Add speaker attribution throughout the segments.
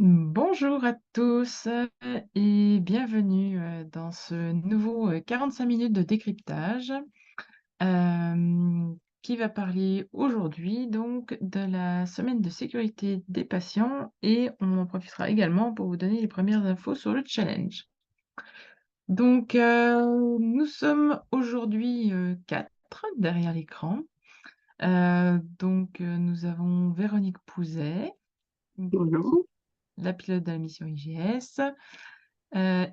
Speaker 1: Bonjour à tous et bienvenue dans ce nouveau 45 minutes de décryptage qui va parler aujourd'hui donc de la semaine de sécurité des patients et on en profitera également pour vous donner les premières infos sur le challenge. Donc nous sommes aujourd'hui 4 derrière l'écran. Nous avons Véronique Pouzet,
Speaker 2: Bonjour.
Speaker 1: la pilote de la mission IGS.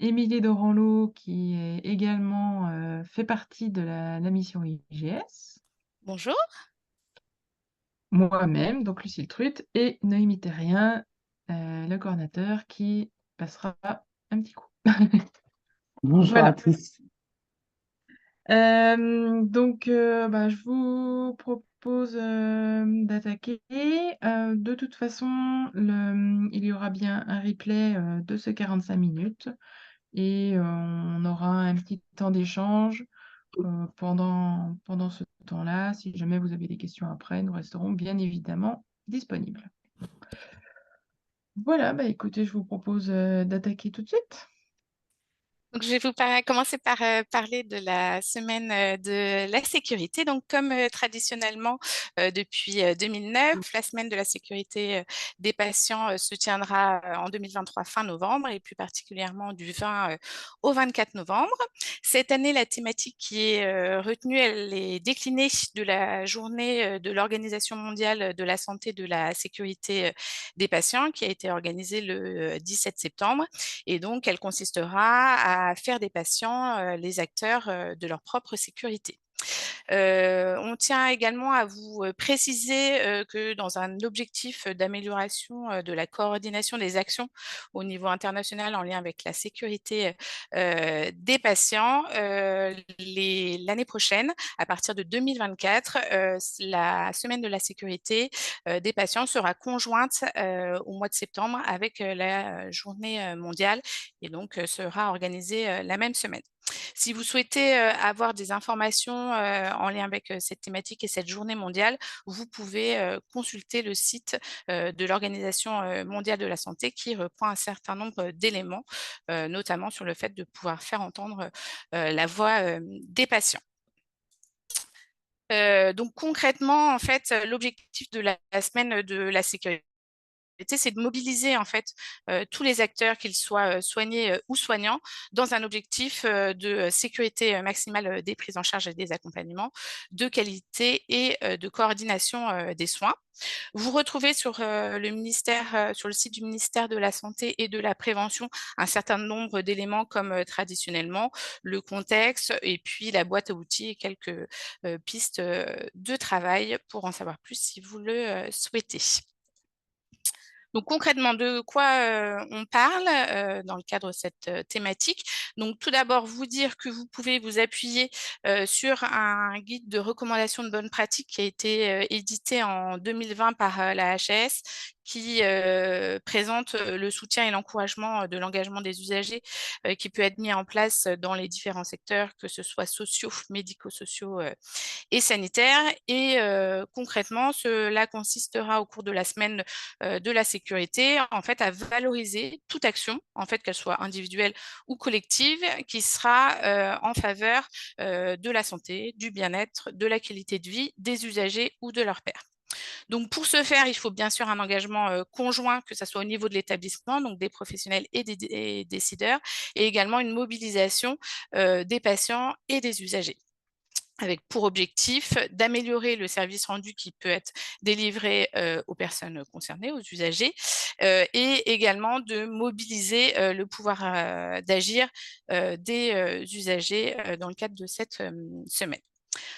Speaker 1: Émilie Doranleau qui est également, fait partie de la mission IGS.
Speaker 3: Bonjour.
Speaker 1: Moi-même, donc Lucille Truth et Noémie Terrien, le coordinateur qui passera un petit coup.
Speaker 2: Bonjour à
Speaker 1: Voilà.
Speaker 2: tous.
Speaker 1: Je vous propose, d'attaquer. De toute façon, il y aura bien un replay, de ce 45 minutes et on aura un petit temps d'échange, pendant ce temps-là. Si jamais vous avez des questions après, nous resterons bien évidemment disponibles. Voilà, écoutez, je vous propose, d'attaquer tout de suite.
Speaker 3: Donc, je vais commencer par parler de la semaine de la sécurité. Donc, comme traditionnellement, depuis 2009, la semaine de la sécurité des patients se tiendra en 2023 fin novembre et plus particulièrement du 20 au 24 novembre. Cette année, la thématique qui est retenue, elle est déclinée de la journée de l'Organisation mondiale de la santé de la sécurité des patients qui a été organisée le 17 septembre. Et donc, elle consistera à faire des patients les acteurs de leur propre sécurité. On tient également à vous préciser que dans un objectif d'amélioration de la coordination des actions au niveau international en lien avec la sécurité des patients, l'année prochaine, à partir de 2024, la semaine de la sécurité des patients sera conjointe au mois de septembre avec la journée mondiale et donc sera organisée la même semaine. Si vous souhaitez avoir des informations en lien avec cette thématique et cette journée mondiale, vous pouvez consulter le site de l'Organisation mondiale de la santé qui reprend un certain nombre d'éléments, notamment sur le fait de pouvoir faire entendre la voix des patients. Donc concrètement, en fait, l'objectif de la semaine de la sécurité, c'est de mobiliser en fait tous les acteurs, qu'ils soient soignés ou soignants, dans un objectif de sécurité maximale des prises en charge et des accompagnements, de qualité et de coordination des soins. Vous retrouvez sur sur le site du ministère de la Santé et de la Prévention un certain nombre d'éléments comme traditionnellement le contexte et puis la boîte à outils et quelques pistes de travail pour en savoir plus si vous le souhaitez. Donc concrètement, de quoi on parle dans le cadre de cette thématique? Donc tout d'abord, vous dire que vous pouvez vous appuyer sur un guide de recommandation de bonnes pratiques qui a été édité en 2020 par la HAS, qui présente le soutien et l'encouragement de l'engagement des usagers qui peut être mis en place dans les différents secteurs, que ce soit sociaux, médico-sociaux et sanitaires. Et concrètement, cela consistera au cours de la semaine de la sécurité, en fait, à valoriser toute action, en fait, qu'elle soit individuelle ou collective, qui sera en faveur de la santé, du bien-être, de la qualité de vie des usagers ou de leurs pairs. Donc, pour ce faire, il faut bien sûr un engagement conjoint, que ce soit au niveau de l'établissement, donc des professionnels et des décideurs, et également une mobilisation des patients et des usagers, avec pour objectif d'améliorer le service rendu qui peut être délivré aux personnes concernées, aux usagers, et également de mobiliser le pouvoir d'agir des usagers dans le cadre de cette semaine.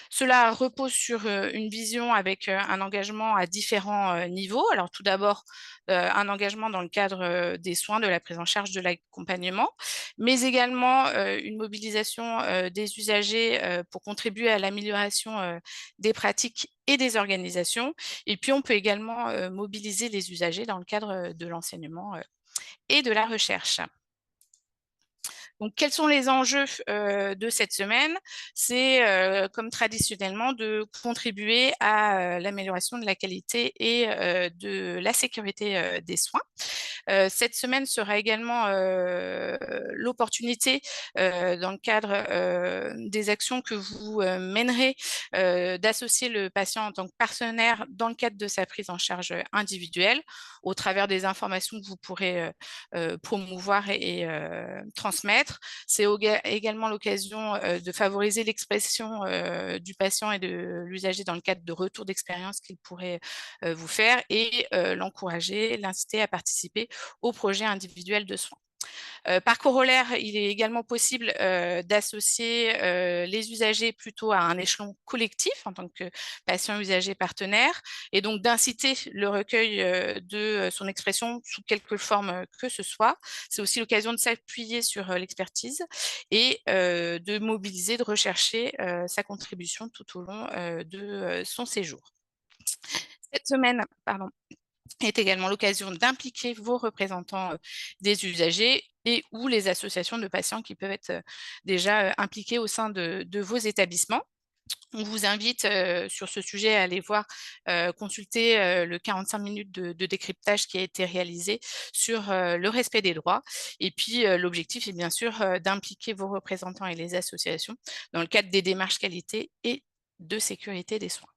Speaker 3: Cela repose sur une vision avec un engagement à différents niveaux. Alors tout d'abord, un engagement dans le cadre des soins, de la prise en charge, de l'accompagnement, mais également une mobilisation des usagers pour contribuer à l'amélioration des pratiques et des organisations. Et puis, on peut également mobiliser les usagers dans le cadre de l'enseignement et de la recherche. Donc, quels sont les enjeux de cette semaine? C'est, comme traditionnellement, de contribuer à l'amélioration de la qualité et de la sécurité des soins. Cette semaine sera également l'opportunité, dans le cadre des actions que vous mènerez, d'associer le patient en tant que partenaire dans le cadre de sa prise en charge individuelle, au travers des informations que vous pourrez promouvoir et transmettre. C'est également l'occasion de favoriser l'expression du patient et de l'usager dans le cadre de retours d'expérience qu'il pourrait vous faire et l'encourager, l'inciter à participer au projet individuel de soins. Par corollaire, il est également possible d'associer les usagers plutôt à un échelon collectif en tant que patient, usager, partenaire, et donc d'inciter le recueil de son expression sous quelque forme que ce soit. C'est aussi l'occasion de s'appuyer sur l'expertise et de mobiliser, de rechercher sa contribution tout au long de son séjour. Cette semaine, pardon, est également l'occasion d'impliquer vos représentants des usagers et ou les associations de patients qui peuvent être déjà impliqués au sein de vos établissements. On vous invite sur ce sujet à aller voir, consulter le 45 minutes de décryptage qui a été réalisé sur le respect des droits. Et puis, l'objectif est bien sûr d'impliquer vos représentants et les associations dans le cadre des démarches qualité et de sécurité des soins.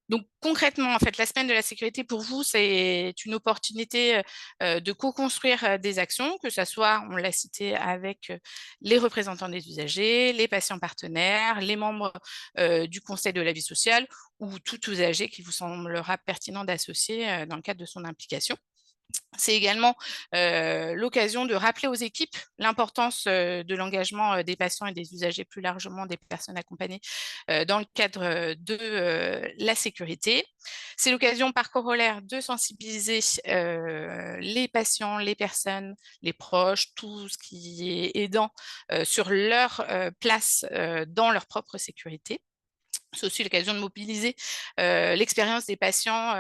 Speaker 3: Donc concrètement, en fait, la semaine de la sécurité pour vous, c'est une opportunité de co-construire des actions, que ce soit, on l'a cité, avec les représentants des usagers, les patients partenaires, les membres du conseil de la vie sociale ou tout usager qui vous semblera pertinent d'associer dans le cadre de son implication. C'est également l'occasion de rappeler aux équipes l'importance de l'engagement des patients et des usagers, plus largement des personnes accompagnées dans le cadre de la sécurité. C'est l'occasion par corollaire de sensibiliser les patients, les personnes, les proches, tout ce qui est aidant sur leur place dans leur propre sécurité. C'est aussi l'occasion de mobiliser l'expérience des patients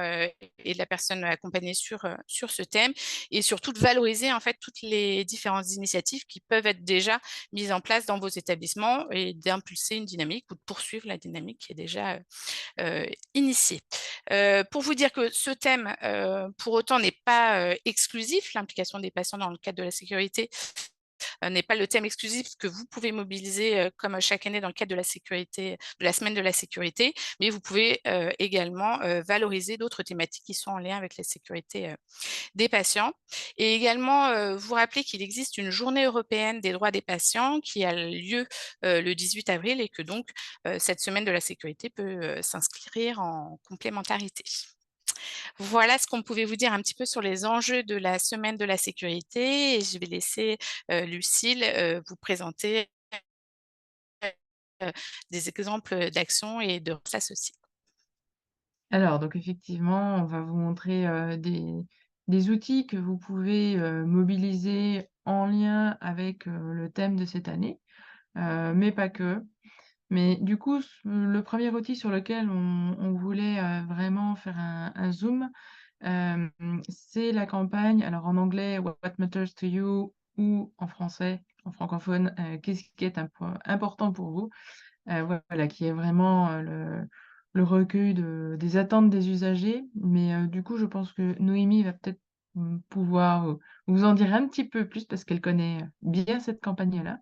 Speaker 3: et de la personne accompagnée sur ce thème, et surtout de valoriser en fait toutes les différentes initiatives qui peuvent être déjà mises en place dans vos établissements et d'impulser une dynamique ou de poursuivre la dynamique qui est déjà initiée. Pour vous dire que ce thème, pour autant, n'est pas exclusif, l'implication des patients dans le cadre de la sécurité n'est pas le thème exclusif que vous pouvez mobiliser comme chaque année dans le cadre de la sécurité, de la semaine de la sécurité, mais vous pouvez également valoriser d'autres thématiques qui sont en lien avec la sécurité des patients. Et également vous rappeler qu'il existe une journée européenne des droits des patients qui a lieu le 18 avril et que donc cette semaine de la sécurité peut s'inscrire en complémentarité. Voilà ce qu'on pouvait vous dire un petit peu sur les enjeux de la semaine de la sécurité, et je vais laisser Lucile vous présenter des exemples d'actions et de s'associer.
Speaker 1: Alors, donc effectivement, on va vous montrer des outils que vous pouvez mobiliser en lien avec le thème de cette année, mais pas que. Mais du coup, le premier outil sur lequel on voulait vraiment faire un zoom, c'est la campagne, alors en anglais, What Matters to You, ou en français, en francophone, Qu'est-ce qui est important pour vous? Voilà, qui est vraiment le recueil des attentes des usagers. Mais du coup, je pense que Noémie va peut-être pouvoir vous en dire un petit peu plus parce qu'elle connaît bien cette campagne-là.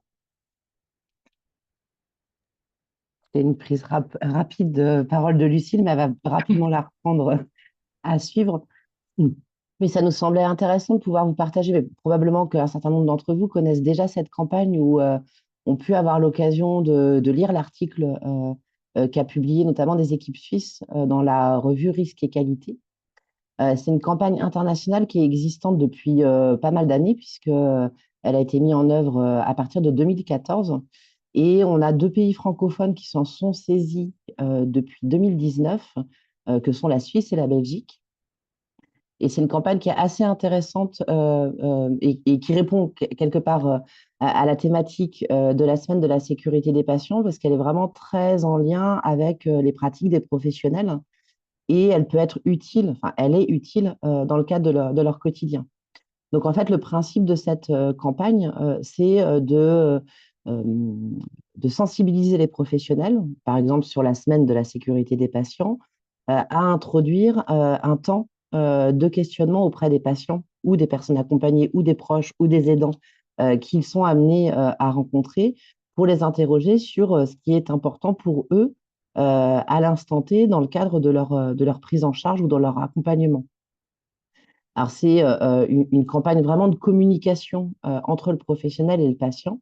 Speaker 2: C'est une prise rapide de parole de Lucille, mais elle va rapidement la reprendre à suivre. Mais ça nous semblait intéressant de pouvoir vous partager, mais probablement qu'un certain nombre d'entre vous connaissent déjà cette campagne ou ont pu avoir l'occasion de lire l'article qu'a publié notamment des équipes suisses dans la revue Risque et Qualité. C'est une campagne internationale qui est existante depuis pas mal d'années, puisque elle a été mise en œuvre à partir de 2014. Et on a 2 pays francophones qui s'en sont saisis depuis 2019, que sont la Suisse et la Belgique. Et c'est une campagne qui est assez intéressante et qui répond quelque part à la thématique de la semaine de la sécurité des patients, parce qu'elle est vraiment très en lien avec les pratiques des professionnels et elle peut être utile, enfin, elle est utile dans le cadre de leur quotidien. Donc, en fait, le principe de cette campagne, c'est de sensibiliser les professionnels, par exemple sur la semaine de la sécurité des patients, à introduire un temps de questionnement auprès des patients ou des personnes accompagnées ou des proches ou des aidants qu'ils sont amenés à rencontrer pour les interroger sur ce qui est important pour eux à l'instant T dans le cadre de leur prise en charge ou dans leur accompagnement. Alors, c'est une campagne vraiment de communication entre le professionnel et le patient,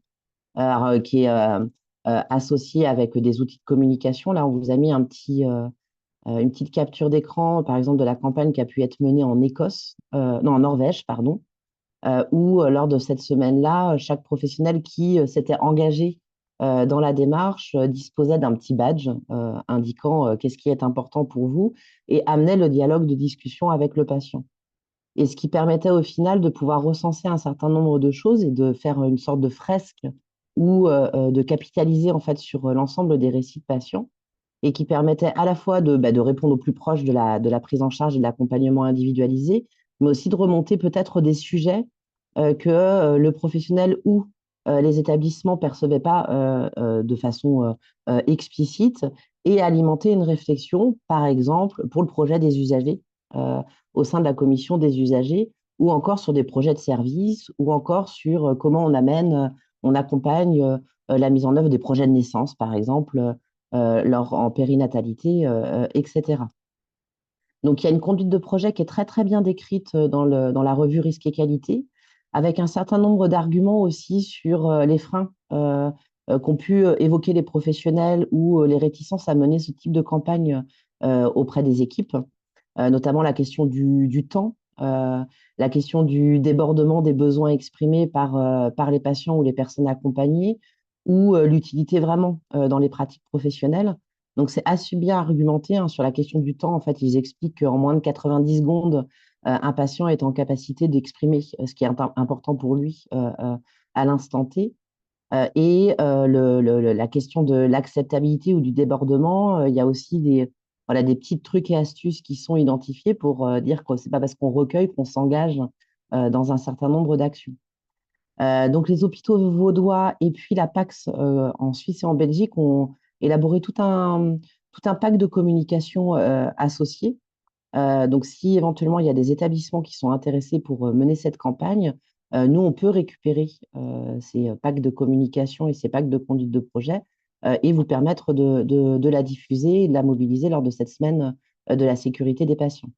Speaker 2: qui est associée avec des outils de communication. Là, on vous a mis une petite capture d'écran, par exemple, de la campagne qui a pu être menée en Écosse, non, en Norvège, pardon, où lors de cette semaine-là, chaque professionnel qui s'était engagé dans la démarche disposait d'un petit badge indiquant qu'est-ce qui est important pour vous et amenait le dialogue de discussion avec le patient. Et ce qui permettait au final de pouvoir recenser un certain nombre de choses et de faire une sorte de fresque ou de capitaliser en fait sur l'ensemble des récits de patients et qui permettait à la fois de répondre au plus proche de la prise en charge et de l'accompagnement individualisé, mais aussi de remonter peut-être des sujets que le professionnel ou les établissements percevaient pas de façon explicite et alimenter une réflexion, par exemple, pour le projet des usagers euh, au sein de la commission des usagers, ou encore sur des projets de service, ou encore sur comment on accompagne la mise en œuvre des projets de naissance, par exemple, en périnatalité, etc. Donc, il y a une conduite de projet qui est très, très bien décrite dans la revue Risque et Qualité, avec un certain nombre d'arguments aussi sur les freins qu'ont pu évoquer les professionnels ou les réticences à mener ce type de campagne auprès des équipes, notamment la question du temps, la question du débordement des besoins exprimés par les patients ou les personnes accompagnées, ou l'utilité vraiment dans les pratiques professionnelles. Donc, c'est assez bien argumenté hein, sur la question du temps. En fait, ils expliquent qu'en moins de 90 secondes, un patient est en capacité d'exprimer ce qui est important pour lui à l'instant T. La question de l'acceptabilité ou du débordement, il y a aussi voilà, des petits trucs et astuces qui sont identifiés pour dire que c'est pas parce qu'on recueille qu'on s'engage dans un certain nombre d'actions. Donc, les hôpitaux vaudois et puis la PAX en Suisse et en Belgique ont élaboré tout un pack de communication associé. Donc, si éventuellement il y a des établissements qui sont intéressés pour mener cette campagne, nous, on peut récupérer ces packs de communication et ces packs de conduite de projet et vous permettre de la diffuser et de la mobiliser lors de cette semaine de la sécurité des patients.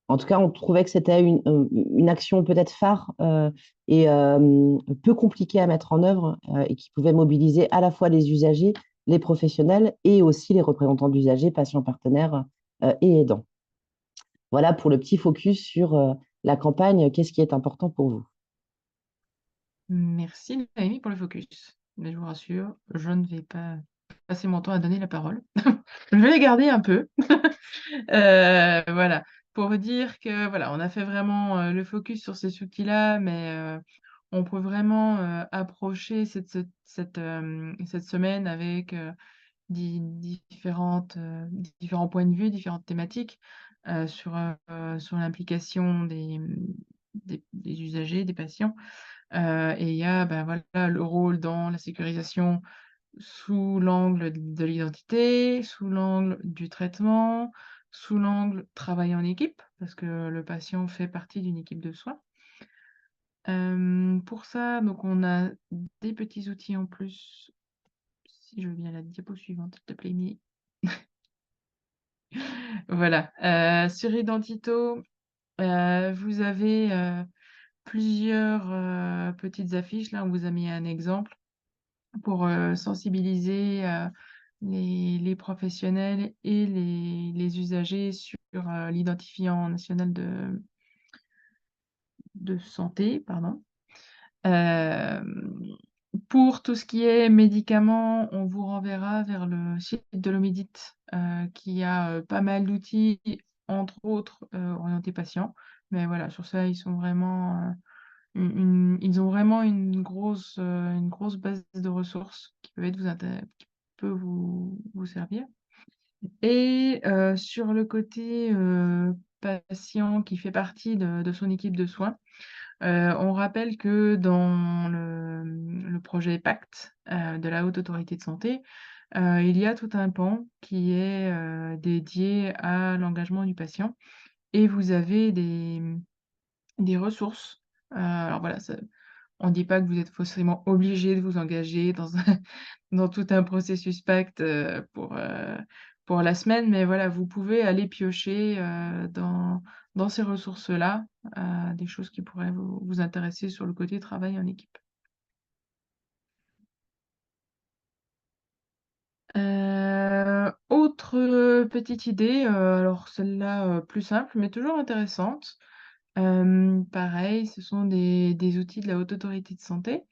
Speaker 2: En tout cas, on trouvait que c'était une action peut-être phare et peu compliquée à mettre en œuvre et qui pouvait mobiliser à la fois les usagers, les professionnels et aussi les représentants d'usagers, patients partenaires et aidants. Voilà pour le petit focus sur la campagne. Qu'est-ce qui est important pour vous?
Speaker 1: Merci Noémie pour le focus. Mais je vous rassure, je ne vais pas passer mon temps à donner la parole. Je vais les garder un peu. Voilà, pour vous dire que voilà, on a fait vraiment le focus sur ces outils-là, mais on peut vraiment approcher cette semaine avec différents points de vue, différentes thématiques sur l'implication des usagers, des patients. Et il y a ben, voilà, le rôle dans la sécurisation sous l'angle de l'identité, sous l'angle du traitement, sous l'angle travail en équipe, parce que le patient fait partie d'une équipe de soins. Pour ça, donc on a des petits outils en plus. Si je veux bien la diapo suivante, s'il te plaît, Mie. Voilà. Sur Identito, vous avez plusieurs petites affiches. Là, on vous a mis un exemple pour sensibiliser les professionnels et les usagers sur l'identifiant national de santé, pardon. Pour tout ce qui est médicaments, on vous renverra vers le site de l'Omidit qui a pas mal d'outils, entre autres orientés patients. Mais voilà, sur ça, ils ont vraiment une grosse base de ressources qui peut qui peut vous servir. Et sur le côté patient qui fait partie de son équipe de soins, On rappelle que dans le projet PACT, de la Haute Autorité de Santé, il y a tout un pan qui est, dédié à l'engagement du patient et vous avez des ressources. Alors voilà, on ne dit pas que vous êtes forcément obligé de vous engager dans un dans tout un processus PACT, pour la semaine, mais voilà, vous pouvez aller piocher, dans ces ressources-là, des choses qui pourraient vous intéresser sur le côté travail en équipe. Autre, petite idée, alors celle-là, plus simple, mais toujours intéressante. Pareil, ce sont des outils de la Haute Autorité de Santé,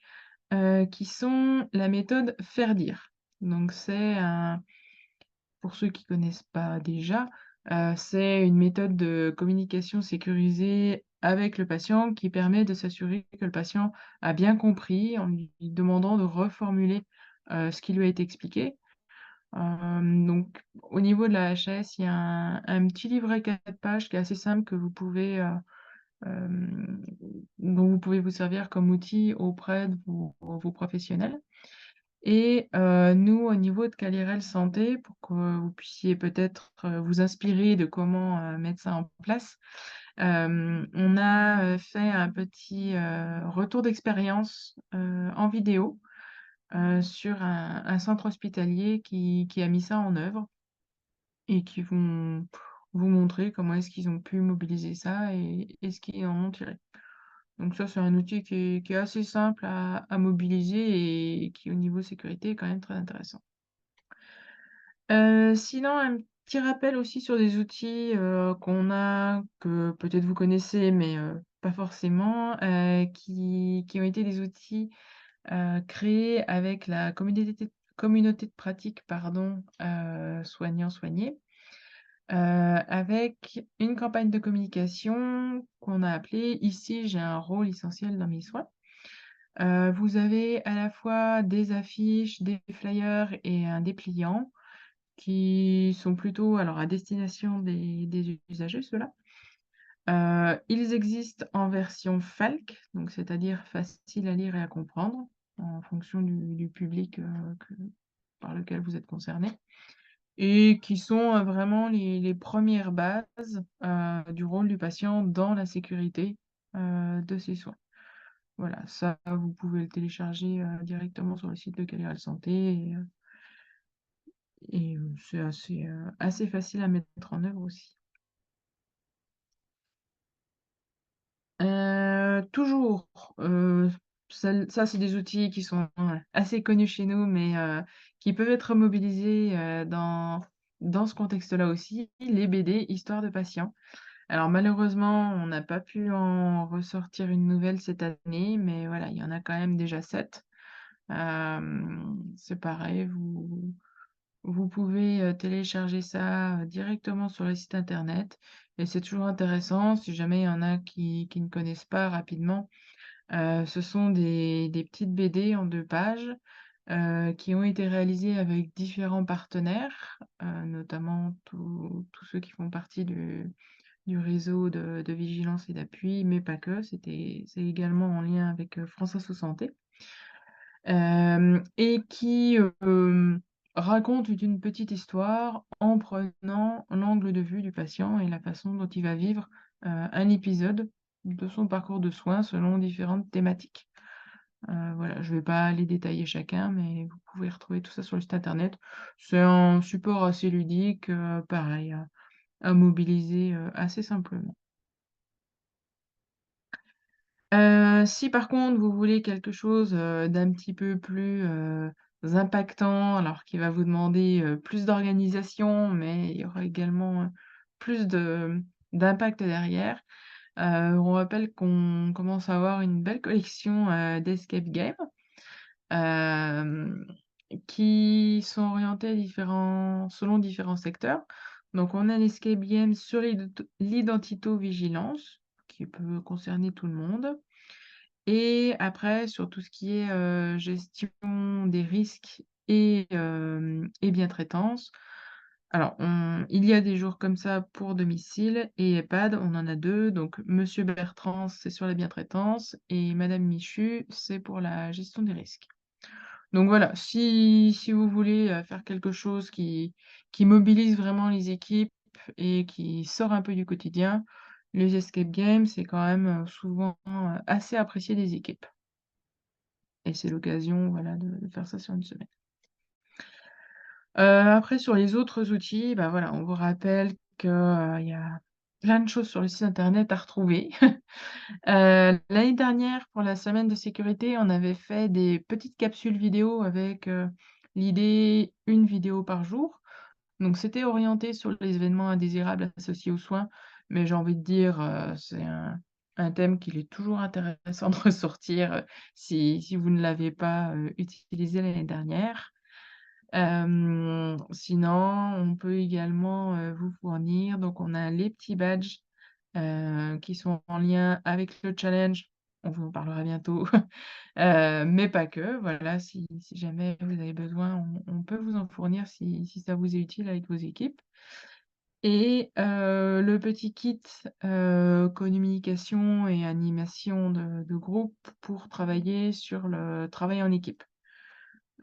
Speaker 1: qui sont la méthode FAIRE-DIRE. Donc c'est un pour ceux qui connaissent pas déjà, c'est une méthode de communication sécurisée avec le patient qui permet de s'assurer que le patient a bien compris en lui demandant de reformuler, ce qui lui a été expliqué. Donc au niveau de la HS, il y a un petit livret 4 pages qui est assez simple que vous pouvez, hem, dont vous pouvez vous servir comme outil auprès de vos professionnels. Et nous, au niveau de Calirel Santé, pour que vous puissiez peut-être, vous inspirer de comment, mettre ça en place, on a, fait un petit, retour d'expérience, en vidéo, sur un centre hospitalier qui a mis ça en œuvre et qui vont vous montrer comment est-ce qu'ils ont pu mobiliser ça et ce qu'ils en ont tiré. Donc ça, c'est un outil qui est assez simple à mobiliser et qui, au niveau sécurité, est quand même très intéressant. Sinon, un petit rappel aussi sur des outils, qu'on a, que peut-être vous connaissez, mais pas forcément, qui ont été des outils, créés avec la communauté de pratique, pardon, soignants-soignés, avec une campagne de communication qu'on a appelée «Ici, j'ai un rôle essentiel dans mes soins». Vous avez à la fois des affiches, des flyers et un dépliant qui sont plutôt alors à destination des usagers, ceux-là. Ils existent en version FALC, donc c'est-à-dire facile à lire et à comprendre, en fonction du public, par lequel vous êtes concerné et qui sont, vraiment les 1res bases, du rôle du patient dans la sécurité, de ses soins. Voilà, ça, vous pouvez le télécharger, directement sur le site de Calirel Santé et c'est assez facile à mettre en œuvre aussi. Toujours, ça c'est des outils qui sont, assez connus chez nous, mais qui peuvent être mobilisés, dans ce contexte-là aussi, les BD Histoires de patients. Alors malheureusement, on n'a pas pu en ressortir une nouvelle cette année, mais voilà, il y en a quand même déjà 7. C'est pareil, vous pouvez, télécharger ça, directement sur le site internet et c'est toujours intéressant si jamais il y en a qui ne connaissent pas rapidement. Ce sont des petites BD en 2 pages, qui ont été réalisées avec différents partenaires, notamment tous ceux qui font partie du réseau de vigilance et d'appui, mais pas que. C'est également en lien avec, France Assos Santé. Et qui, raconte une petite histoire en prenant l'angle de vue du patient et la façon dont il va vivre, un épisode de son parcours de soins selon différentes thématiques. Voilà, je vais pas les détailler chacun, mais vous pouvez retrouver tout ça sur le site internet. C'est un support assez ludique, pareil à mobiliser, assez simplement. Si par contre vous voulez quelque chose, d'un petit peu plus, impactant, alors qui va vous demander, plus d'organisation, mais il y aura également, plus d'impact derrière, on rappelle qu'on commence à avoir une belle collection, d'escape games, hem, qui sont orientés selon différents secteurs. Donc on a l'escape game sur l'identito-vigilance, qui peut concerner tout le monde. Et après sur tout ce qui est, gestion des risques et bientraitance, Alors, il y a des jours comme ça pour domicile et EHPAD, on en a 2. Donc Monsieur Bertrand, c'est sur la bientraitance et Madame Michu, c'est pour la gestion des risques. Donc voilà, si vous voulez, faire quelque chose qui mobilise vraiment les équipes et qui sort un peu du quotidien, les escape games, c'est quand même, souvent, assez apprécié des équipes et c'est l'occasion, voilà, de faire ça sur une semaine. Après sur les autres outils, bah, voilà, on vous rappelle que, il y a plein de choses sur le site internet à retrouver. L'année dernière, pour la semaine de sécurité, on avait fait des petites capsules vidéo avec, l'idée, une vidéo par jour. Donc c'était orienté sur les événements indésirables associés aux soins, mais j'ai envie de dire, c'est un thème qu'il est toujours intéressant de ressortir, si vous ne l'avez pas, utilisé l'année dernière. Sinon, on peut également, vous fournir donc on a les petits badges, qui sont en lien avec le challenge. On vous en parlera bientôt, mais pas que. Voilà, si jamais vous avez besoin, on peut vous en fournir si ça vous est utile avec vos équipes et le petit kit, communication et animation de groupe pour travailler sur le travail en équipe.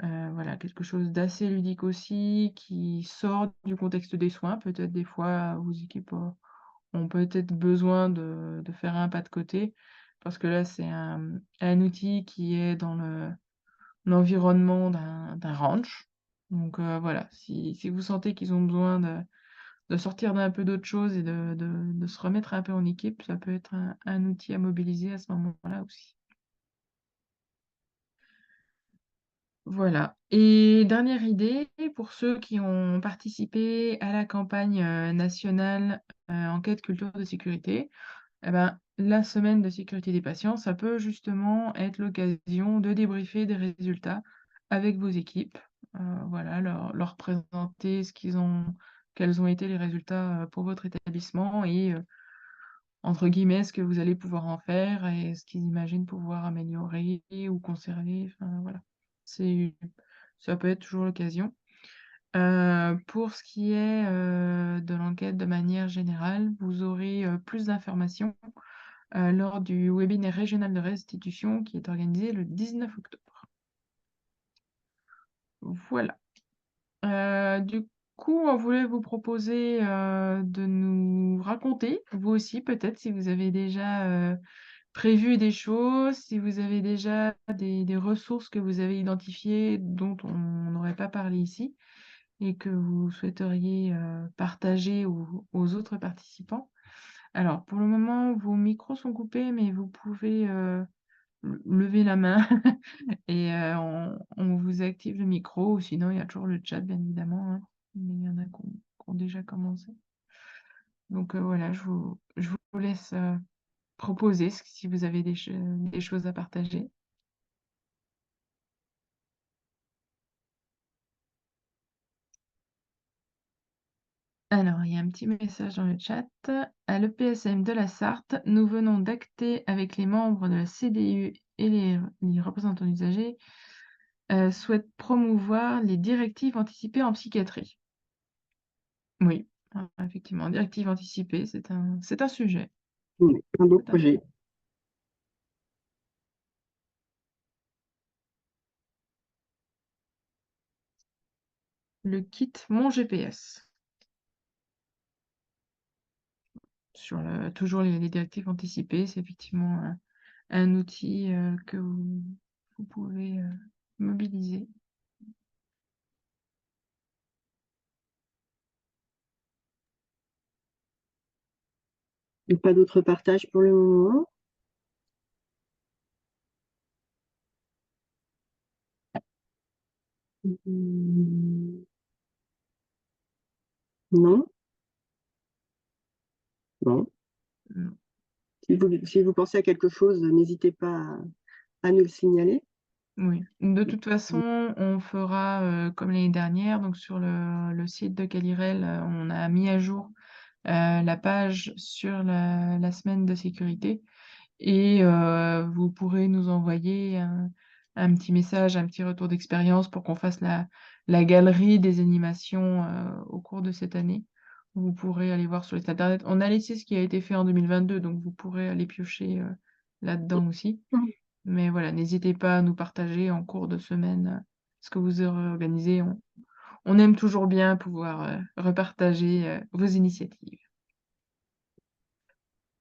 Speaker 1: Voilà, quelque chose d'assez ludique aussi, qui sort du contexte des soins. Peut-être des fois, vos équipes, ont peut-être besoin de faire un pas de côté, parce que là, c'est un outil qui est dans l'environnement d'un ranch. Donc voilà, si vous sentez qu'ils ont besoin de sortir d'un peu d'autre chose et de se remettre un peu en équipe, ça peut être un outil à mobiliser à ce moment-là aussi. Voilà et dernière idée, pour ceux qui ont participé à la campagne, nationale, enquête culture de sécurité, eh ben, la semaine de sécurité des patients, ça peut justement être l'occasion de débriefer des résultats avec vos équipes. Voilà, leur présenter quels ont été les résultats, pour votre établissement et entre guillemets, ce que vous allez pouvoir en faire et ce qu'ils imaginent pouvoir améliorer ou conserver, enfin voilà. C'est Ça peut être toujours l'occasion. Pour ce qui est, de l'enquête de manière générale, vous aurez, plus d'informations, lors du webinaire régional de restitution qui est organisé le 19 octobre. Voilà. Du coup, on voulait vous proposer, de nous raconter, vous aussi peut-être, si vous avez déjà, prévu des choses, si vous avez déjà des ressources que vous avez identifiées dont on n'aurait pas parlé ici et que vous souhaiteriez, partager aux autres participants. Alors pour le moment, vos micros sont coupés, mais vous pouvez, lever la main et on vous active le micro ou sinon il y a toujours le chat bien évidemment, hein, mais il y en a qui ont déjà commencé. Donc voilà, je vous laisse, proposer si vous avez des choses à partager. Alors, il y a un petit message dans le chat. À l'EPSM de la Sarthe, nous venons d'acter avec les membres de la CDU et les représentants d'usagers souhaitent promouvoir les directives anticipées en psychiatrie. Oui, effectivement, directives anticipées, c'est un sujet.
Speaker 4: Oui, un beau
Speaker 1: C'est un-
Speaker 4: projet.
Speaker 1: Le kit Mon GPS. Toujours les directives anticipées, c'est effectivement un outil que vous pouvez mobiliser.
Speaker 4: Et pas d'autres partages pour le moment. Non? Bon.
Speaker 1: Non.
Speaker 4: Si vous pensez à quelque chose, n'hésitez pas à nous le signaler.
Speaker 1: Oui. De toute façon, on fera comme l'année dernière, donc sur le site de Calirel, on a mis à jour la page sur la semaine de sécurité et vous pourrez nous envoyer un petit message, un petit retour d'expérience pour qu'on fasse la galerie des animations au cours de cette année. Vous pourrez aller voir sur le site internet. On a laissé ce qui a été fait en 2022, donc vous pourrez aller piocher là-dedans aussi. Mais voilà, n'hésitez pas à nous partager en cours de semaine ce que vous aurez organisé. On aime toujours bien pouvoir repartager vos initiatives.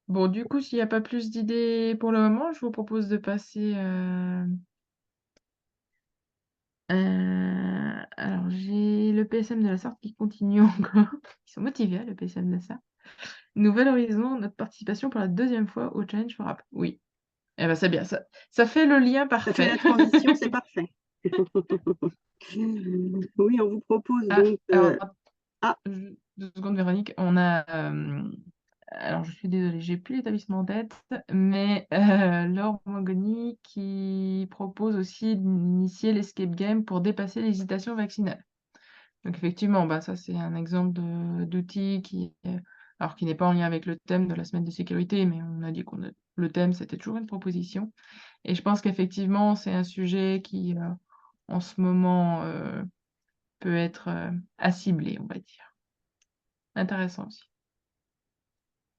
Speaker 1: Bon, du coup, s'il n'y a pas plus d'idées pour le moment, je vous propose de passer. Alors, j'ai le PSM de la sorte qui continue encore. Ils sont motivés, le PSM de la sorte. Nous valorisons notre participation pour la deuxième fois au Challenge for App. Oui. Eh ben, c'est bien. Ça fait le lien
Speaker 4: Ça fait
Speaker 1: parfait.
Speaker 4: la transition, c'est parfait. Oui, on vous propose
Speaker 1: Ah,
Speaker 4: donc...
Speaker 1: alors,
Speaker 4: Ah,
Speaker 1: 2 secondes, Véronique. On a. Alors, je suis désolée, j'ai plus l'établissement en tête, mais Laure Mogoni qui propose aussi d'initier l'escape game pour dépasser l'hésitation vaccinale. Donc effectivement, bah, ça c'est un exemple d'outil alors qui n'est pas en lien avec le thème de la semaine de sécurité, mais on a dit le thème c'était toujours une proposition. Et je pense qu'effectivement c'est un sujet qui en ce moment peut être à cibler, on va dire. Intéressant aussi.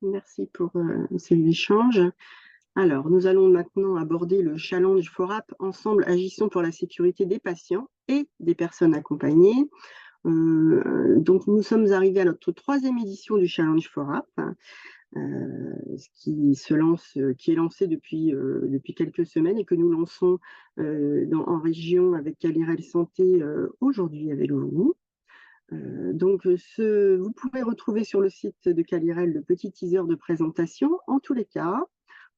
Speaker 4: merci pour cet échange. Alors, nous allons maintenant aborder le challenge for App. Ensemble, agissons pour la sécurité des patients et des personnes accompagnées. Donc, nous sommes arrivés à notre 3e édition du challenge for App, qui est lancé depuis quelques semaines et que nous lançons en région avec Calirel Santé aujourd'hui avec vous. Donc, vous pouvez retrouver sur le site de Calirel le petit teaser de présentation. En tous les cas,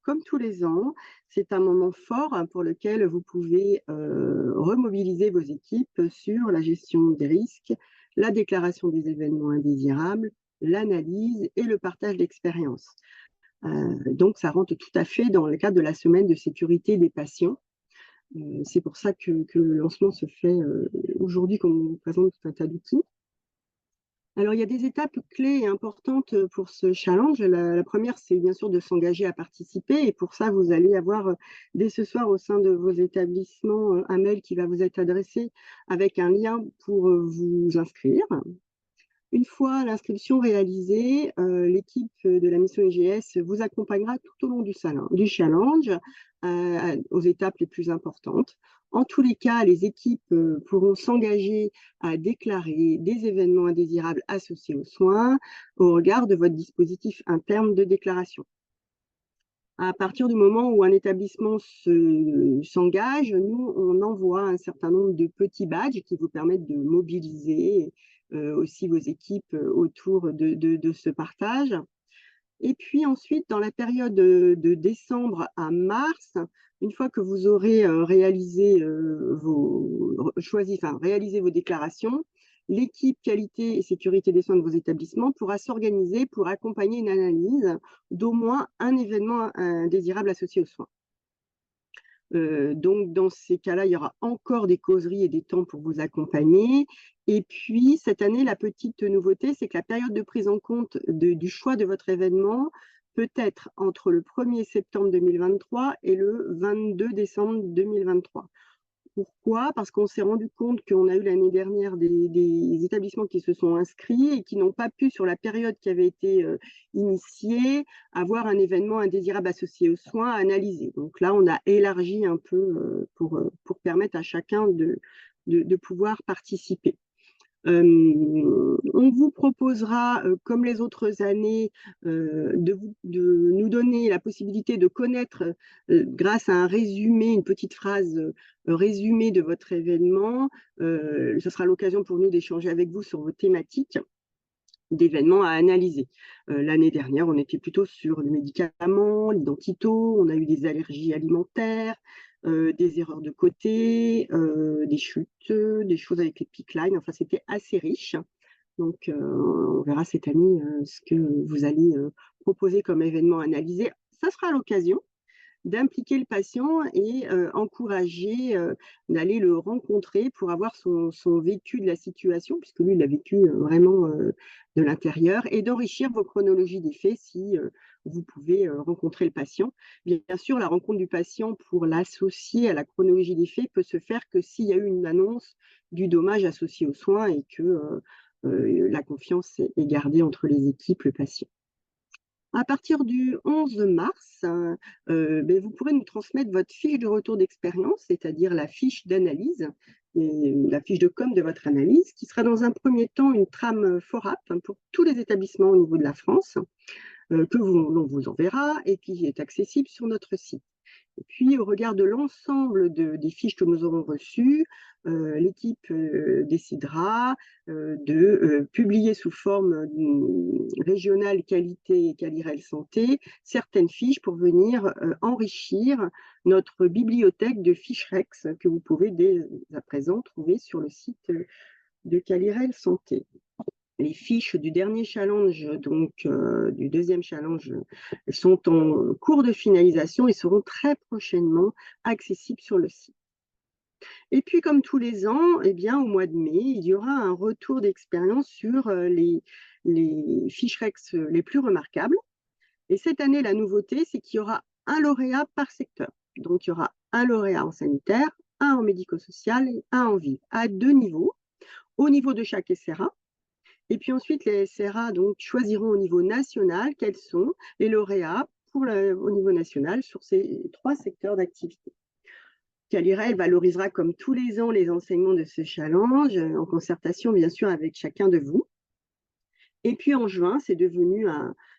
Speaker 4: comme tous les ans, c'est un moment fort pour lequel vous pouvez remobiliser vos équipes sur la gestion des risques, la déclaration des événements indésirables, l'analyse et le partage d'expériences. Donc, ça rentre tout à fait dans le cadre de la semaine de sécurité des patients. C'est pour ça que le lancement se fait aujourd'hui, comme on vous présente tout un tas d'outils. Alors, il y a des étapes clés et importantes pour ce challenge. La première, c'est bien sûr de s'engager à participer. Et pour ça, vous allez avoir dès ce soir au sein de vos établissements un mail qui va vous être adressé avec un lien pour vous inscrire. Une fois l'inscription réalisée, l'équipe de la mission IGS vous accompagnera tout au long du challenge aux étapes les plus importantes. En tous les cas, les équipes pourront s'engager à déclarer des événements indésirables associés aux soins au regard de votre dispositif interne de déclaration. À partir du moment où un établissement s'engage, nous, on envoie un certain nombre de petits badges qui vous permettent de mobiliser aussi vos équipes autour de ce partage. Et puis ensuite, dans la période de décembre à mars, une fois que vous aurez réalisé vos déclarations, l'équipe qualité et sécurité des soins de vos établissements pourra s'organiser pour accompagner une analyse d'au moins un événement indésirable associé aux soins. Donc, dans ces cas-là, il y aura encore des causeries et des temps pour vous accompagner. Et puis, cette année, la petite nouveauté, c'est que la période de prise en compte du choix de votre événement peut être entre le 1er septembre 2023 et le 22 décembre 2023. Pourquoi? Parce qu'on s'est rendu compte qu'on a eu l'année dernière des établissements qui se sont inscrits et qui n'ont pas pu, sur la période qui avait été initiée, avoir un événement indésirable associé aux soins à analyser. Donc là, on a élargi un peu pour permettre à chacun de pouvoir participer. On vous proposera, comme les autres années, de nous donner la possibilité de connaître, grâce à un résumé, une petite phrase résumée de votre événement. Ce sera l'occasion pour nous d'échanger avec vous sur vos thématiques d'événements à analyser. L'année dernière, on était plutôt sur le médicament, l'identito, on a eu des allergies alimentaires, des erreurs de côté, des chutes, des choses avec les PICLINE. Enfin, c'était assez riche. Donc, on verra cette année ce que vous allez proposer comme événement analysé. Ça sera l'occasion d'impliquer le patient et encourager d'aller le rencontrer pour avoir son vécu de la situation, puisque lui, il a vécu vraiment de l'intérieur, et d'enrichir vos chronologies des faits si vous pouvez rencontrer le patient. Bien sûr, la rencontre du patient pour l'associer à la chronologie des faits peut se faire que s'il y a eu une annonce du dommage associé aux soins et que la confiance est gardée entre les équipes, le patient. À partir du 11 mars, vous pourrez nous transmettre votre fiche de retour d'expérience, c'est-à-dire la fiche d'analyse, et la fiche de com de votre analyse, qui sera dans un premier temps une trame FORAP pour tous les établissements au niveau de la France, l'on vous enverra et qui est accessible sur notre site. Et puis, au regard de l'ensemble des fiches que nous aurons reçues, l'équipe décidera de publier sous forme régionale qualité et Qualirel Santé certaines fiches pour venir enrichir notre bibliothèque de fiches REX que vous pouvez dès à présent trouver sur le site de Qualirel Santé. Les fiches du dernier challenge, donc du deuxième challenge, sont en cours de finalisation et seront très prochainement accessibles sur le site. Et puis, comme tous les ans, eh bien, au mois de mai, il y aura un retour d'expérience sur les fiches REX les plus remarquables. Et cette année, la nouveauté, c'est qu'il y aura un lauréat par secteur. Donc, il y aura un lauréat en sanitaire, un en médico-social et un en vie, à 2 niveaux, au niveau de chaque SRA. Et puis ensuite, les SRA donc, choisiront au niveau national quels sont les lauréats au niveau national sur ces 3 secteurs d'activité. Qualirel valorisera comme tous les ans les enseignements de ce challenge, en concertation bien sûr avec chacun de vous. Et puis en juin, c'est devenu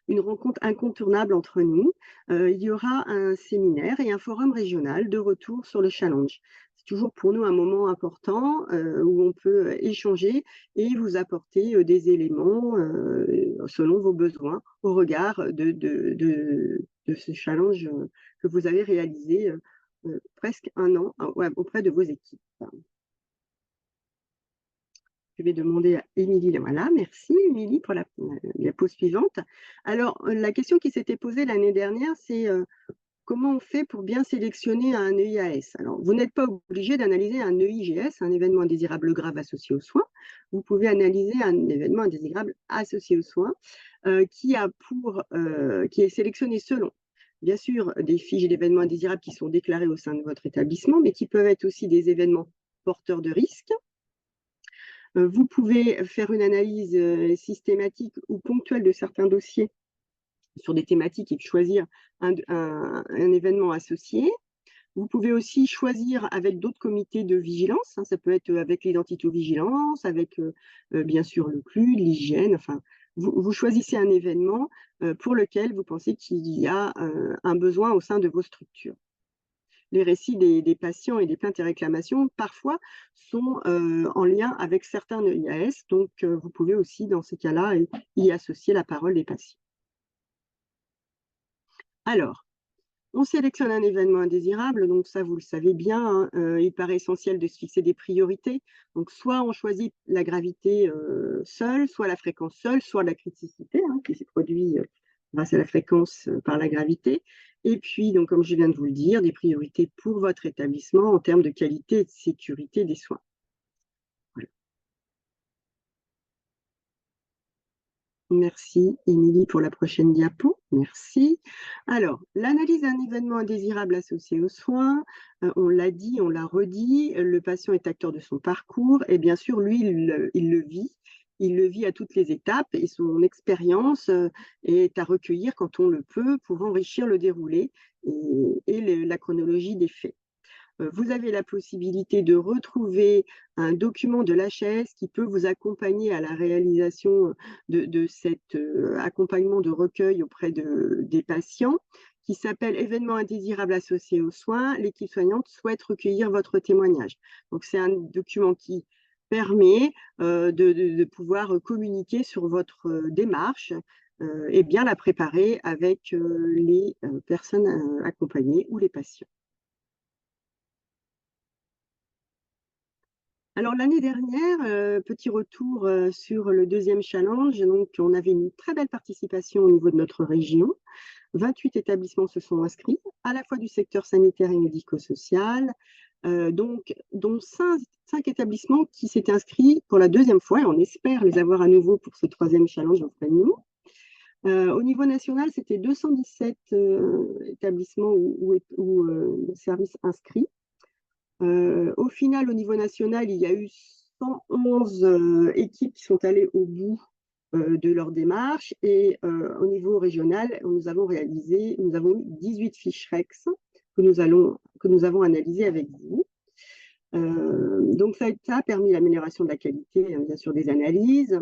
Speaker 4: une rencontre incontournable entre nous. Il y aura un séminaire et un forum régional de retour sur le challenge. C'est toujours pour nous un moment important où on peut échanger et vous apporter des éléments selon vos besoins au regard de ce challenge que vous avez réalisé presque un an auprès de vos équipes. Je vais demander à Émilie. Voilà, merci Émilie pour la diapo suivante. Alors, la question qui s'était posée l'année dernière, c'est comment on fait pour bien sélectionner un EIAS? Alors, vous n'êtes pas obligé d'analyser un EIGS, un événement indésirable grave associé aux soins. Vous pouvez analyser un événement indésirable associé aux soins qui est sélectionné selon, bien sûr, des fiches d'événements indésirables qui sont déclarées au sein de votre établissement, mais qui peuvent être aussi des événements porteurs de risques. Vous pouvez faire une analyse systématique ou ponctuelle de certains dossiers sur des thématiques et choisir un événement associé. Vous pouvez aussi choisir avec d'autres comités de vigilance, hein, ça peut être avec l'identito-vigilance, avec bien sûr le CLUD, l'hygiène, enfin, vous choisissez un événement pour lequel vous pensez qu'il y a un besoin au sein de vos structures. Les récits des patients et des plaintes et réclamations, parfois, sont en lien avec certains EIAS, donc vous pouvez aussi, dans ces cas-là, y associer la parole des patients. Alors, on sélectionne un événement indésirable, donc ça, vous le savez bien, hein, il paraît essentiel de se fixer des priorités. Donc, soit on choisit la gravité seule, soit la fréquence seule, soit la criticité, hein, qui s'est produite grâce à la fréquence par la gravité. Et puis, donc, comme je viens de vous le dire, des priorités pour votre établissement en termes de qualité et de sécurité des soins. Voilà. Merci, Émilie, pour la prochaine diapo. Merci. Alors, l'analyse d'un événement indésirable associé aux soins, on l'a dit, on l'a redit, le patient est acteur de son parcours et bien sûr, lui, il le vit. Il le vit à toutes les étapes et son expérience est à recueillir quand on le peut pour enrichir le déroulé et la chronologie des faits. Vous avez la possibilité de retrouver un document de l'HAS qui peut vous accompagner à la réalisation de cet accompagnement de recueil auprès des patients qui s'appelle « Événements indésirables associés aux soins, l'équipe soignante souhaite recueillir votre témoignage ». Donc, c'est un document qui permet de pouvoir communiquer sur votre démarche et bien la préparer avec les personnes accompagnées ou les patients. Alors l'année dernière, petit retour sur le deuxième challenge, donc on avait une très belle participation au niveau de notre région. 28 établissements se sont inscrits, à la fois du secteur sanitaire et médico-social, dont 5 établissements qui s'étaient inscrits pour la deuxième fois, et on espère les avoir à nouveau pour ce troisième challenge auprès de nous. Au niveau national, c'était 217 établissements ou services inscrits. Au final, au niveau national, il y a eu 111 équipes qui sont allées au bout de leur démarche. Et au niveau régional, nous avons eu 18 fiches REX que nous avons analysées avec vous. Donc ça a permis l'amélioration de la qualité, bien sûr, des analyses.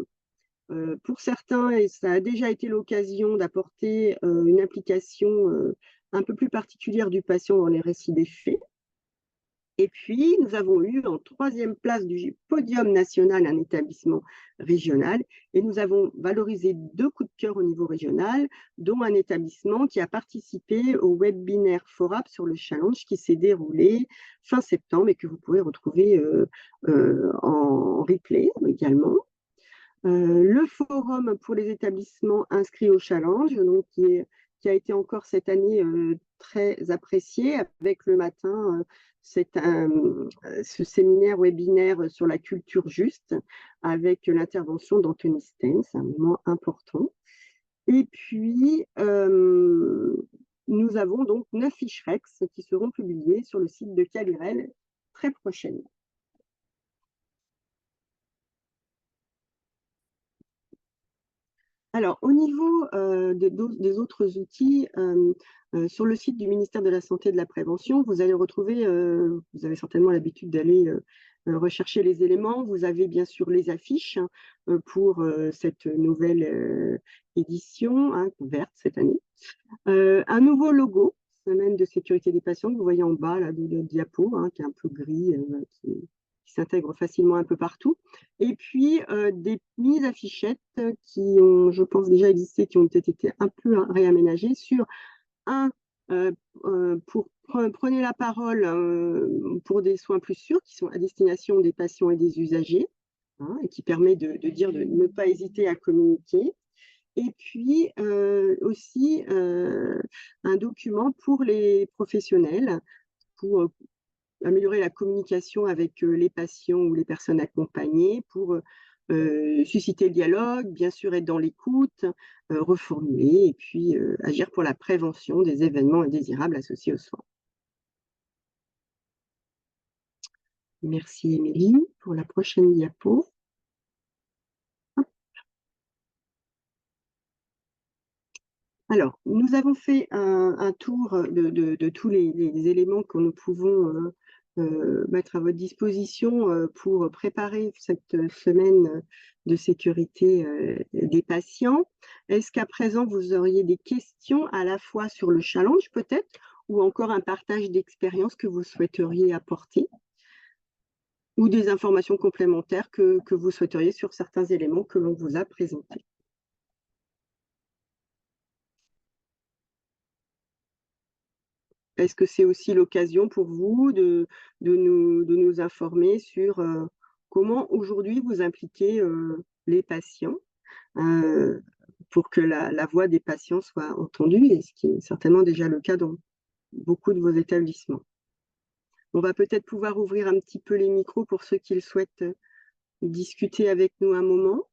Speaker 4: Pour certains, et ça a déjà été l'occasion d'apporter une implication un peu plus particulière du patient dans les récits des faits. Et puis, nous avons eu en 3e place du podium national un établissement régional et nous avons valorisé 2 coups de cœur au niveau régional, dont un établissement qui a participé au webinaire FORAP sur le challenge qui s'est déroulé fin septembre et que vous pourrez retrouver en replay également. Le forum pour les établissements inscrits au challenge, donc, qui a été encore cette année très apprécié, avec le matin ce séminaire webinaire sur la culture juste, avec l'intervention d'Anthony Stein, c'est un moment important. Et puis, nous avons donc 9 fiches REX qui seront publiées sur le site de Calirel très prochainement. Alors, au niveau des autres outils, sur le site du ministère de la Santé et de la Prévention, vous allez retrouver, vous avez certainement l'habitude d'aller rechercher les éléments. Vous avez bien sûr les affiches pour cette nouvelle édition, hein, verte cette année. Un nouveau logo, Semaine de sécurité des patients, que vous voyez en bas là, de la diapo, hein, qui est un peu gris, qui s'intègre facilement un peu partout. Et puis, des mini-affichettes qui ont, je pense, déjà existé, qui ont peut-être été un peu réaménagées sur prenez la parole pour des soins plus sûrs qui sont à destination des patients et des usagers, hein, et qui permet de dire de ne pas hésiter à communiquer. Et puis aussi un document pour les professionnels pour améliorer la communication avec les patients ou les personnes accompagnées, pour susciter le dialogue, bien sûr être dans l'écoute, reformuler et puis agir pour la prévention des événements indésirables associés aux soins. Merci Émilie. Pour la prochaine diapo. Alors, nous avons fait un tour de tous les éléments que nous pouvons mettre à votre disposition pour préparer cette semaine de sécurité des patients. Est-ce qu'à présent, vous auriez des questions à la fois sur le challenge peut-être, ou encore un partage d'expérience que vous souhaiteriez apporter, ou des informations complémentaires que vous souhaiteriez sur certains éléments que l'on vous a présentés? Est-ce que c'est aussi l'occasion pour vous de nous informer sur comment aujourd'hui vous impliquez les patients pour que la voix des patients soit entendue, et ce qui est certainement déjà le cas dans beaucoup de vos établissements? On va peut-être pouvoir ouvrir un petit peu les micros pour ceux qui le souhaitent discuter avec nous un moment.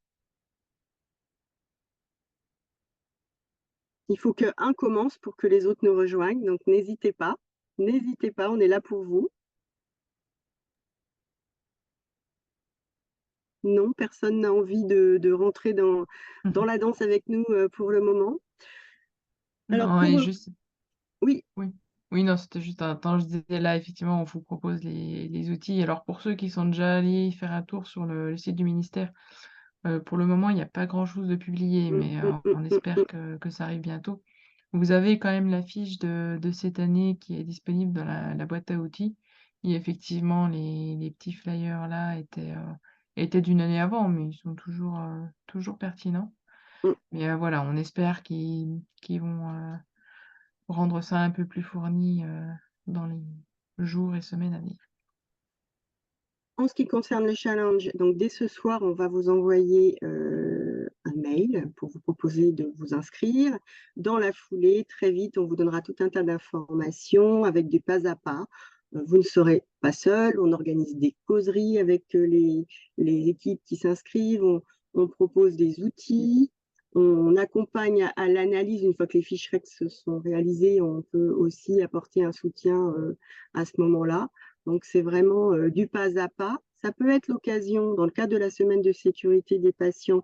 Speaker 4: Il faut qu'un commence pour que les autres nous rejoignent, donc n'hésitez pas, on est là pour vous. Non, personne n'a envie de rentrer dans la danse avec nous pour le moment. Alors,
Speaker 1: Non, et juste,
Speaker 4: oui,
Speaker 1: oui, non, c'était juste un temps, je disais là, effectivement, on vous propose les outils. Alors, pour ceux qui sont déjà allés faire un tour sur le site du ministère, pour le moment, il n'y a pas grand-chose de publié, mais on espère que ça arrive bientôt. Vous avez quand même la fiche de cette année qui est disponible dans la boîte à outils. Et effectivement, les petits flyers là étaient d'une année avant, mais ils sont toujours pertinents. Mais voilà, on espère qu'ils vont rendre ça un peu plus fourni dans les jours et semaines à venir.
Speaker 4: En ce qui concerne le challenge, donc dès ce soir, on va vous envoyer un mail pour vous proposer de vous inscrire. Dans la foulée, très vite, on vous donnera tout un tas d'informations avec des pas à pas. Vous ne serez pas seul, on organise des causeries avec les équipes qui s'inscrivent, on propose des outils, On accompagne à l'analyse. Une fois que les fiches REX sont réalisées, on peut aussi apporter un soutien à ce moment-là. Donc, c'est vraiment du pas à pas. Ça peut être l'occasion, dans le cadre de la semaine de sécurité des patients,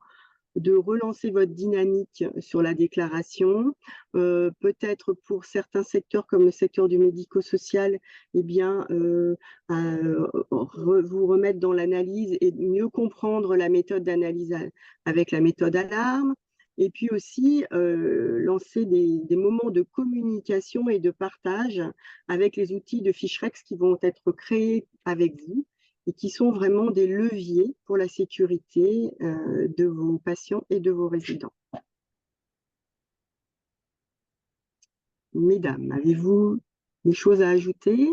Speaker 4: de relancer votre dynamique sur la déclaration. Peut-être pour certains secteurs, comme le secteur du médico-social, eh bien, vous remettre dans l'analyse et mieux comprendre la méthode d'analyse avec la méthode alarme. Et puis aussi lancer des moments de communication et de partage avec les outils de Fichrex qui vont être créés avec vous et qui sont vraiment des leviers pour la sécurité de vos patients et de vos résidents. Mesdames, avez-vous des choses à ajouter?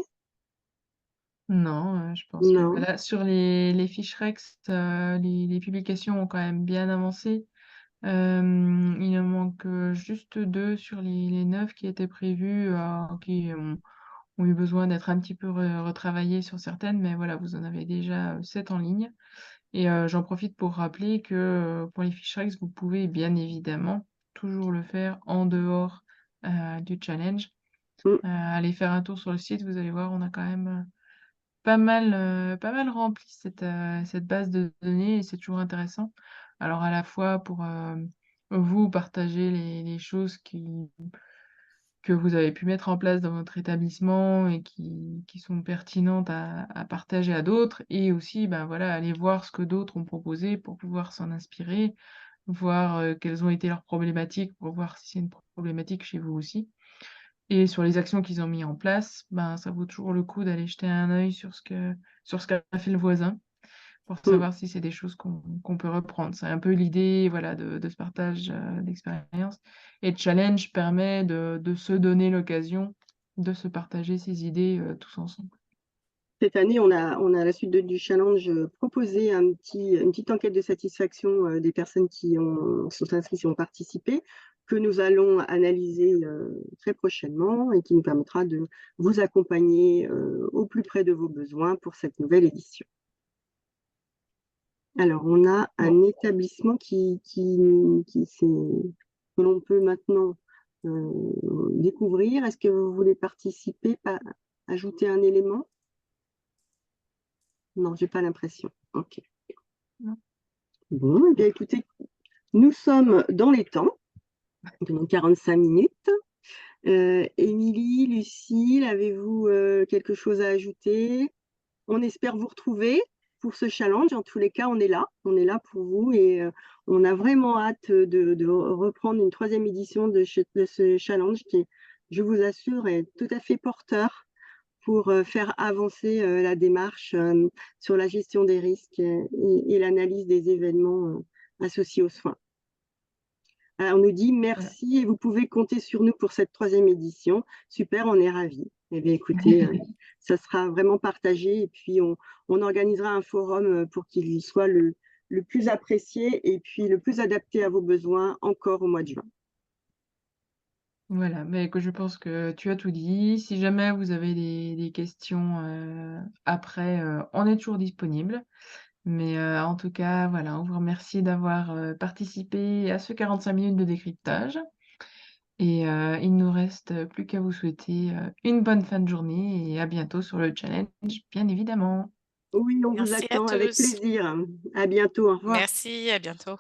Speaker 1: Non, je pense que
Speaker 4: Non.
Speaker 1: voilà, sur les fiches REX, les publications ont quand même bien avancé. Il en manque juste 2 sur les 9 qui étaient prévus, qui ont eu besoin d'être un petit peu retravaillées sur certaines, mais voilà, vous en avez déjà 7 en ligne. Et j'en profite pour rappeler que pour les fiches REX, vous pouvez bien évidemment toujours le faire en dehors du challenge. Allez faire un tour sur le site, vous allez voir, on a quand même pas mal rempli cette base de données et c'est toujours intéressant. Alors à la fois pour vous partager les choses que vous avez pu mettre en place dans votre établissement et qui sont pertinentes à partager à d'autres et aussi ben voilà, aller voir ce que d'autres ont proposé pour pouvoir s'en inspirer, voir quelles ont été leurs problématiques pour voir si c'est une problématique chez vous aussi. Et sur les actions qu'ils ont mis en place, ben, ça vaut toujours le coup d'aller jeter un œil sur ce qu'a fait le voisin pour savoir si c'est des choses qu'on peut reprendre. C'est un peu l'idée, voilà, de ce partage d'expérience. Et Challenge permet de se donner l'occasion de se partager ses idées tous ensemble.
Speaker 4: Cette année, on a à la suite du challenge proposé une petite enquête de satisfaction des personnes qui sont inscrites et ont participé, que nous allons analyser très prochainement et qui nous permettra de vous accompagner au plus près de vos besoins pour cette nouvelle édition. Alors, on a un établissement que l'on peut maintenant découvrir. Est-ce que vous voulez participer, ajouter un élément? Non, j'ai pas l'impression. Ok.
Speaker 1: Non.
Speaker 4: Bon, eh bien écoutez, nous sommes dans les temps, dans 45 minutes. Émilie, Lucille, avez-vous quelque chose à ajouter? On espère vous retrouver pour ce challenge. En tous les cas, on est là pour vous et on a vraiment hâte de reprendre une 3e édition de ce challenge qui, je vous assure, est tout à fait porteur pour faire avancer la démarche sur la gestion des risques et l'analyse des événements associés aux soins. Alors, on nous dit merci et vous pouvez compter sur nous pour cette 3e édition. Super, on est ravis. Eh bien, écoutez, ça sera vraiment partagé et puis on organisera un forum pour qu'il soit le plus apprécié et puis le plus adapté à vos besoins encore au mois de juin.
Speaker 1: Voilà, mais que je pense que tu as tout dit. Si jamais vous avez des questions après, on est toujours disponible. Mais en tout cas, voilà, on vous remercie d'avoir participé à ce 45 minutes de décryptage. Et il ne nous reste plus qu'à vous souhaiter une bonne fin de journée et à bientôt sur le challenge, bien évidemment.
Speaker 4: Oui, on vous
Speaker 3: Merci à
Speaker 4: attend avec
Speaker 3: tous.
Speaker 4: plaisir. À bientôt, au revoir.
Speaker 3: Merci, à bientôt.